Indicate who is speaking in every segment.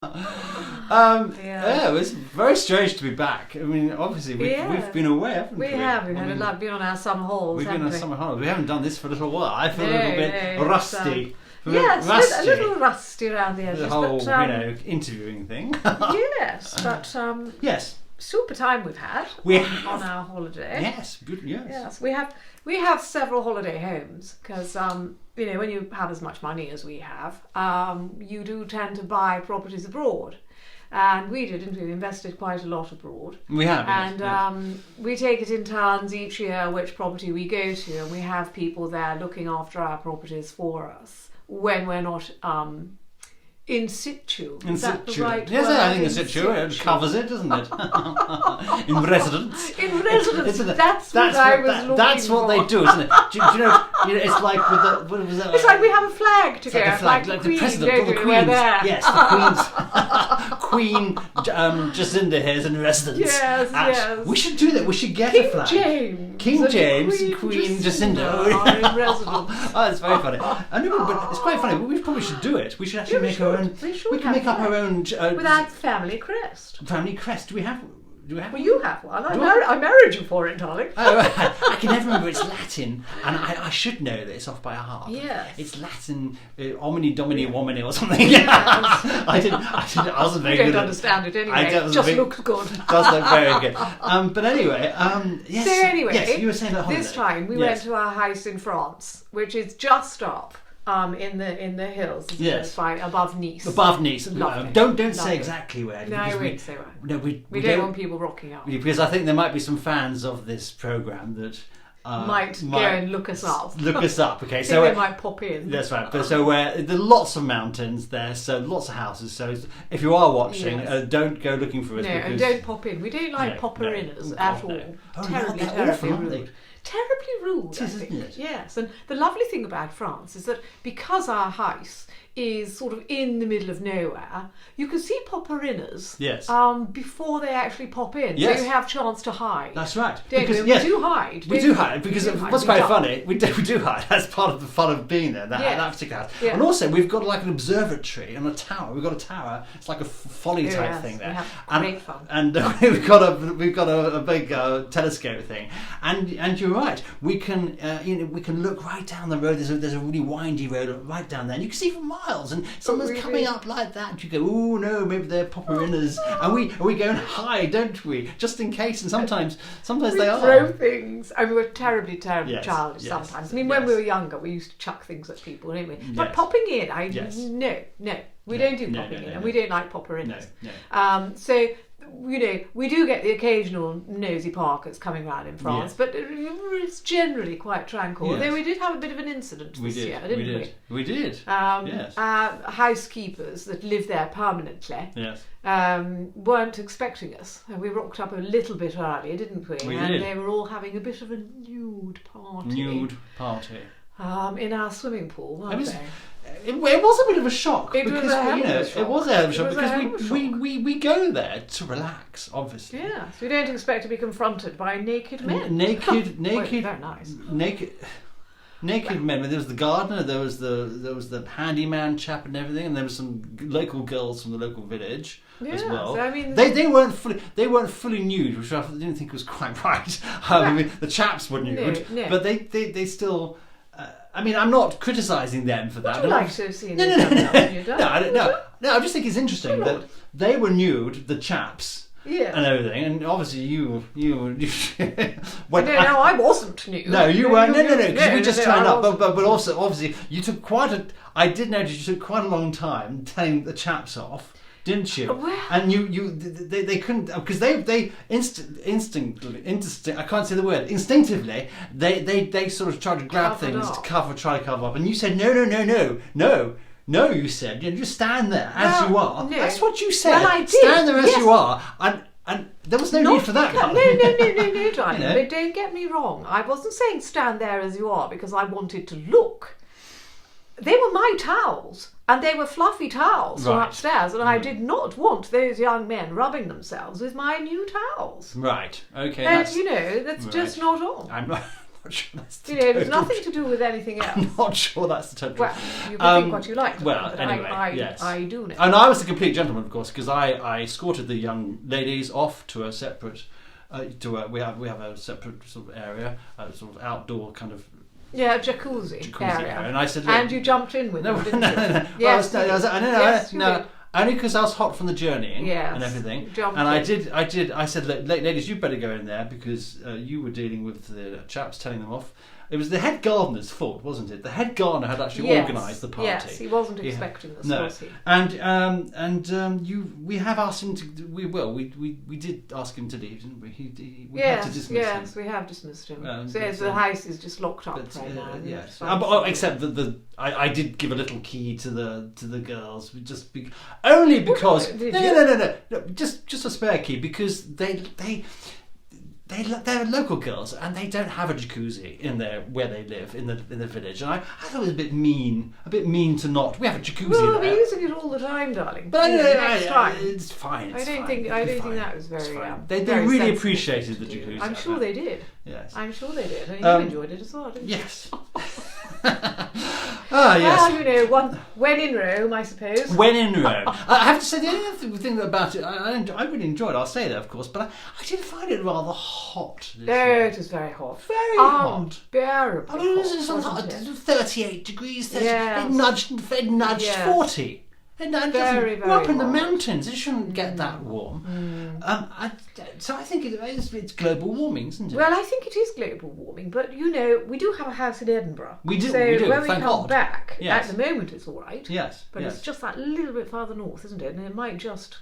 Speaker 1: Yeah, it was very strange to be back. I mean, obviously we've been away, haven't we?
Speaker 2: We have. We've been on our summer hauls.
Speaker 1: We've been on summer holidays. We haven't done this for a little while. I feel a little bit rusty.
Speaker 2: Yes, a little rusty around the edges.
Speaker 1: The whole, interviewing thing.
Speaker 2: Yes, but
Speaker 1: yes,
Speaker 2: super time we've had on our holiday.
Speaker 1: Yes, good. Yes,
Speaker 2: we have several holiday homes because when you have as much money as we have, you do tend to buy properties abroad. And we did, didn't we? We invested quite a lot abroad.
Speaker 1: We have.
Speaker 2: And we take it in turns each year which property we go to, and we have people there looking after our properties for us when we're not in situ.
Speaker 1: In situ.
Speaker 2: The right
Speaker 1: yes,
Speaker 2: word?
Speaker 1: I think in situ. It covers it, doesn't it? In residence.
Speaker 2: In residence.
Speaker 1: Isn't it?
Speaker 2: That's what I was looking
Speaker 1: That's what they do, isn't it? Do you know, it's like with the... What was that?
Speaker 2: It's like we have a flag to go.
Speaker 1: Like a flag, like the president or the Queen's. Yes, the Queen's. Queen Jacinda here is in residence.
Speaker 2: Yes.
Speaker 1: We should do that. We should get a flag. King James and Queen Jacinda
Speaker 2: are in residence.
Speaker 1: Oh, it's very funny. I know, but it's quite funny. We probably should do it. We should actually make our own. We can make up our own.
Speaker 2: With our family crest.
Speaker 1: Family crest. Do we have?
Speaker 2: Well, you have one. I married you for it, darling.
Speaker 1: Oh, I can never remember. It's Latin, and I should know this off by heart.
Speaker 2: Yes.
Speaker 1: It's Latin, omni domini womini or something. Yes. I wasn't very good.
Speaker 2: You don't understand it anyway. It just looks good.
Speaker 1: Does look very good. But anyway, yes.
Speaker 2: So anyway,
Speaker 1: yes, you were saying that holiday.
Speaker 2: This time we went to our house in France, which is just up. In the hills,
Speaker 1: yes,
Speaker 2: above Nice.
Speaker 1: Above Nice.
Speaker 2: Lovely.
Speaker 1: Don't say exactly where.
Speaker 2: No, we won't say where.
Speaker 1: No, we
Speaker 2: don't want people rocking up.
Speaker 1: Because I think there might be some fans of this program that
Speaker 2: might go and look us up.
Speaker 1: Okay,
Speaker 2: so they might pop in.
Speaker 1: That's right. But so there are lots of mountains there, so lots of houses. So if you are watching, don't go looking for us.
Speaker 2: No, and don't pop in. We don't like popper-inners at all.
Speaker 1: No. Oh,
Speaker 2: terribly rude. Terribly rude, I think.
Speaker 1: Isn't it?
Speaker 2: Yes, and the lovely thing about France is that because our house is sort of in the middle of nowhere, you can see popperinners before they actually pop in.
Speaker 1: Yes.
Speaker 2: So you have a chance to hide.
Speaker 1: That's right.
Speaker 2: Because we do hide.
Speaker 1: We do hide because what's quite funny, we do hide. That's part of the fun of being there, that particular house.
Speaker 2: Yes.
Speaker 1: And also we've got like an observatory and a tower. We've got a tower. It's like a folly type thing there.
Speaker 2: We have great fun.
Speaker 1: And we've got a big telescope thing. And you're right. We can we can look right down the road. There's a really windy road right down there, and you can see for miles. And someone's coming up like that. And you go, oh no, maybe they're popperinners. And we go and hide, don't we? Just in case. And sometimes they are.
Speaker 2: We throw things. I mean, we're terribly childish sometimes. I mean, when we were younger, we used to chuck things at people, didn't we? But popping in, no, we don't do popping in, and we don't like popperinners.
Speaker 1: No.
Speaker 2: So. We do get the occasional nosy parkers coming around in France, but it's generally quite tranquil.
Speaker 1: Yes.
Speaker 2: Although we did have a bit of an incident this year, didn't we?
Speaker 1: We did.
Speaker 2: Yes. Our housekeepers that live there permanently weren't expecting us. We rocked up a little bit early, didn't we?
Speaker 1: We
Speaker 2: and
Speaker 1: did.
Speaker 2: They were all having a bit of a nude party. In our swimming pool, weren't they?
Speaker 1: It was a bit of a shock.
Speaker 2: It was a hell of a shock.
Speaker 1: It was a hell of a shock because we go there to relax, obviously.
Speaker 2: Yeah, so we don't expect to be confronted by naked men.
Speaker 1: Naked,
Speaker 2: very nice.
Speaker 1: Naked men. There was the gardener, there was the handyman chap and everything, and there were some local girls from the local village as well.
Speaker 2: So, I mean,
Speaker 1: they weren't fully nude, which I didn't think was quite right. I mean, the chaps were nude, but they still. I mean, I'm not criticising them for that.
Speaker 2: Would you like to have seen
Speaker 1: No, I just think it's interesting that they were nude, the chaps, and everything, and obviously you.
Speaker 2: I wasn't nude.
Speaker 1: No, you weren't. No, because we just turned up. But also, obviously, you took I did notice you took quite a long time telling the chaps off. Didn't you?
Speaker 2: Well,
Speaker 1: and they couldn't because they instinctively I can't say the word instinctively they sort of tried to grab things to try to cover up, and you said no, you said just stand there as you are.
Speaker 2: No.
Speaker 1: That's what you said.
Speaker 2: Well, I did.
Speaker 1: Stand there as you are, and there was no need for that.
Speaker 2: No, darling. But don't get me wrong. I wasn't saying stand there as you are because I wanted to look. They were my towels. And they were fluffy towels from upstairs, and I did not want those young men rubbing themselves with my new towels.
Speaker 1: Right. Okay.
Speaker 2: And that's just not on.
Speaker 1: not sure that's the
Speaker 2: It was
Speaker 1: total
Speaker 2: nothing to do with anything else.
Speaker 1: I'm not sure that's the total
Speaker 2: Well, you can think what you like.
Speaker 1: Well,
Speaker 2: but
Speaker 1: anyway, yes.
Speaker 2: I do know.
Speaker 1: And I was a complete gentleman, of course, because I escorted the young ladies off to a separate. We have a separate sort of area, a sort of outdoor kind of.
Speaker 2: Yeah, jacuzzi area.
Speaker 1: And I said,
Speaker 2: and you jumped in with them, didn't you?
Speaker 1: Yes,
Speaker 2: Yes,
Speaker 1: no. Only because I was hot from the journeying and everything. And I said, ladies, you better go in there because you were dealing with the chaps telling them off. It was the head gardener's fault, wasn't it? The head gardener had actually organised the party.
Speaker 2: Yes, he wasn't expecting this, was he?
Speaker 1: And we have asked him to. We did ask him to leave, didn't we? We had to dismiss him.
Speaker 2: Yes, we have dismissed him. So the house is just locked up right now.
Speaker 1: Yes, except that I did give a little key to the girls, only because no, just a spare key because they're local girls and they don't have a jacuzzi in where they live in the village, and I thought it was a bit mean to not. We have a jacuzzi there.
Speaker 2: Well, we're using it all the time, darling.
Speaker 1: But
Speaker 2: next time.
Speaker 1: It's fine.
Speaker 2: I don't think that was very.
Speaker 1: They really appreciated the jacuzzi.
Speaker 2: I'm sure they did.
Speaker 1: Yes,
Speaker 2: I'm sure they did, and you enjoyed it as well, didn't you?
Speaker 1: Yes. Yes.
Speaker 2: Well, when in Rome, I suppose.
Speaker 1: When in Rome. I have to say, the only other thing about it, I really enjoyed it, I'll say that, of course, but I did find it rather hot.
Speaker 2: It was very hot.
Speaker 1: Very hot.
Speaker 2: Unbearably
Speaker 1: I mean, it was 38 degrees, it nudged 40.
Speaker 2: Very, very
Speaker 1: we're up in the
Speaker 2: hot.
Speaker 1: mountains. It shouldn't get that warm. So I think it's global warming, isn't it?
Speaker 2: Well, I think it is global warming, but we do have a house in Edinburgh.
Speaker 1: We do.
Speaker 2: So when we
Speaker 1: thank
Speaker 2: come
Speaker 1: God.
Speaker 2: back,
Speaker 1: Yes.
Speaker 2: at the moment it's all right.
Speaker 1: Yes.
Speaker 2: But
Speaker 1: yes.
Speaker 2: it's just that little bit further north, isn't it? And it might just,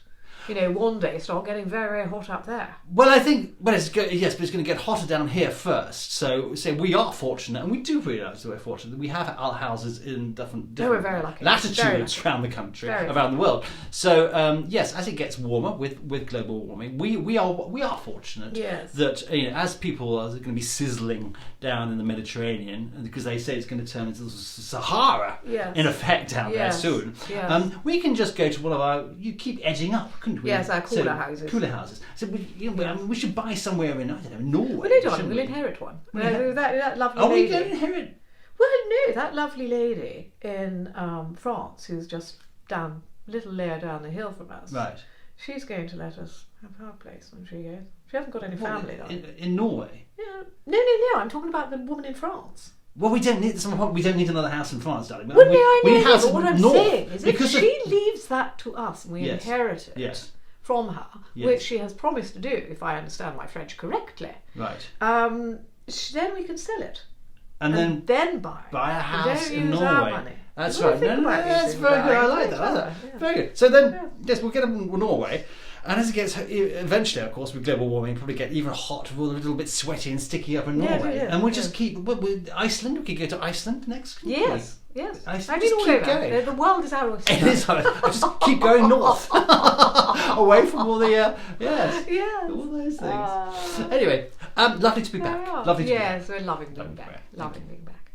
Speaker 2: one day start getting very, very hot up there.
Speaker 1: Well, I think, but it's going to get hotter down here first. So we are fortunate, and we do realise that we're fortunate that we have our houses in different
Speaker 2: we're very lucky.
Speaker 1: latitudes around the country, around the world. So yes, as it gets warmer with global warming, we are fortunate that as people are going to be sizzling down in the Mediterranean, because they say it's going to turn into Sahara in effect down there soon.
Speaker 2: Yes.
Speaker 1: We can just go to one of our. You keep edging up, couldn't we?
Speaker 2: Yes, our cooler houses.
Speaker 1: Cooler houses. So we should buy somewhere in, I don't know, Norway.
Speaker 2: Well, no, darling, we'll inherit one. That lovely lady.
Speaker 1: Are we going to inherit?
Speaker 2: Well, no, that lovely lady in France who's just a little layer down the hill from us.
Speaker 1: Right.
Speaker 2: She's going to let us have her place when she goes. She hasn't got any family,
Speaker 1: in Norway?
Speaker 2: Yeah. No. I'm talking about the woman in France.
Speaker 1: Well, we don't need another house in France, darling.
Speaker 2: Well, I know, but what I'm
Speaker 1: north,
Speaker 2: saying is if she leaves that to us and we inherit it from her, which she has promised to do, if I understand my French correctly,
Speaker 1: right?
Speaker 2: Then we can sell it. And then buy
Speaker 1: a house in
Speaker 2: use
Speaker 1: Norway.
Speaker 2: Our money.
Speaker 1: That's right. That's very good. I like that. Very good. So then, yes, we'll get them in Norway. And as it gets, eventually, of course, with global warming, probably get even hot, we're a little bit sweaty and sticky up in Norway. And we'll just keep, Iceland, we could go to Iceland next.
Speaker 2: Yes.
Speaker 1: Iceland, just keep going.
Speaker 2: The world is our oyster.
Speaker 1: It is. Just keep going north, away from all the all those things. Anyway, lovely to be back. Lovely to be back.
Speaker 2: Yes, we're loving being back. Loving being back.